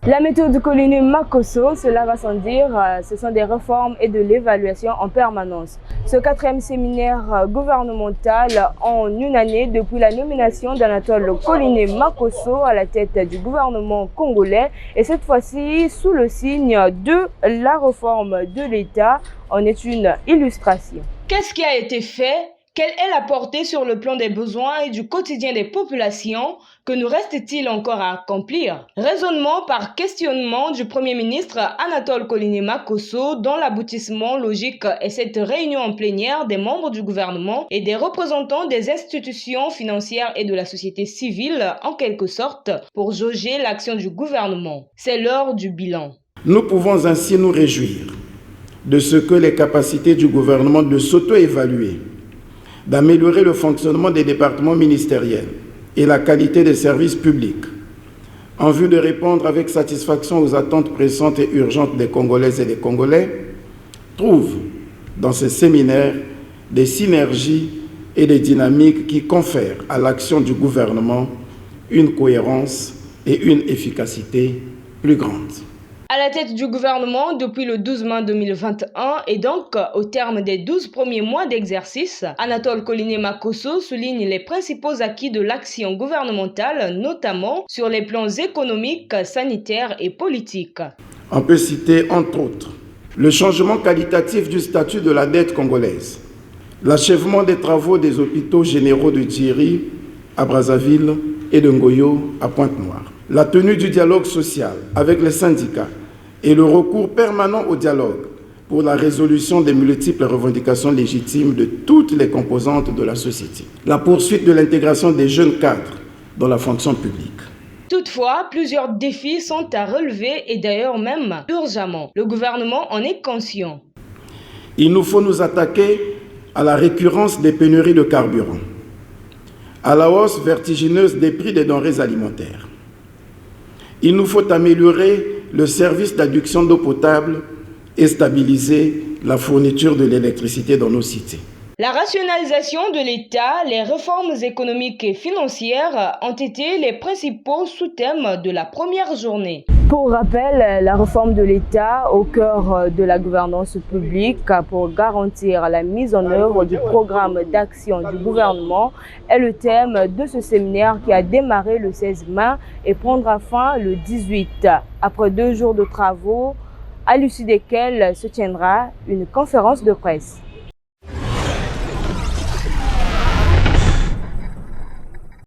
La méthode Colini Makosso, cela va sans dire, ce sont des réformes et de l'évaluation en permanence. Ce 4e séminaire gouvernemental en une année depuis la nomination d'Anatole Colini Makosso à la tête du gouvernement congolais et cette fois-ci sous le signe de la réforme de l'État en est une illustration. Qu'est-ce qui a été fait? Quelle est la portée sur le plan des besoins et du quotidien des populations? Que nous reste-t-il encore à accomplir? Raisonnement par questionnement du Premier ministre Anatole Colini Makosso, dont l'aboutissement logique est cette réunion en plénière des membres du gouvernement et des représentants des institutions financières et de la société civile, en quelque sorte, pour jauger l'action du gouvernement. C'est l'heure du bilan. Nous pouvons ainsi nous réjouir de ce que les capacités du gouvernement de s'auto-évaluer, d'améliorer le fonctionnement des départements ministériels et la qualité des services publics, en vue de répondre avec satisfaction aux attentes pressantes et urgentes des Congolaises et des Congolais, trouvent dans ces séminaires des synergies et des dynamiques qui confèrent à l'action du gouvernement une cohérence et une efficacité plus grandes. À la tête du gouvernement depuis le 12 mai 2021 et donc au terme des 12 premiers mois d'exercice, Anatole Colini Makosso souligne les principaux acquis de l'action gouvernementale, notamment sur les plans économiques, sanitaires et politiques. On peut citer entre autres le changement qualitatif du statut de la dette congolaise, l'achèvement des travaux des hôpitaux généraux de Djiri à Brazzaville et de Ngoyo à Pointe-Noire, la tenue du dialogue social avec les syndicats et le recours permanent au dialogue pour la résolution des multiples revendications légitimes de toutes les composantes de la société, la poursuite de l'intégration des jeunes cadres dans la fonction publique. Toutefois, plusieurs défis sont à relever et d'ailleurs même urgemment. Le gouvernement en est conscient. Il nous faut nous attaquer à la récurrence des pénuries de carburant, à la hausse vertigineuse des prix des denrées alimentaires. Il nous faut améliorer le service d'adduction d'eau potable et stabiliser la fourniture de l'électricité dans nos cités. La rationalisation de l'État, les réformes économiques et financières ont été les principaux sous-thèmes de la première journée. Pour rappel, la réforme de l'État au cœur de la gouvernance publique pour garantir la mise en œuvre du programme d'action du gouvernement est le thème de ce séminaire qui a démarré le 16 mai et prendra fin le 18, après 2 jours de travaux, à l'issue desquels se tiendra une conférence de presse.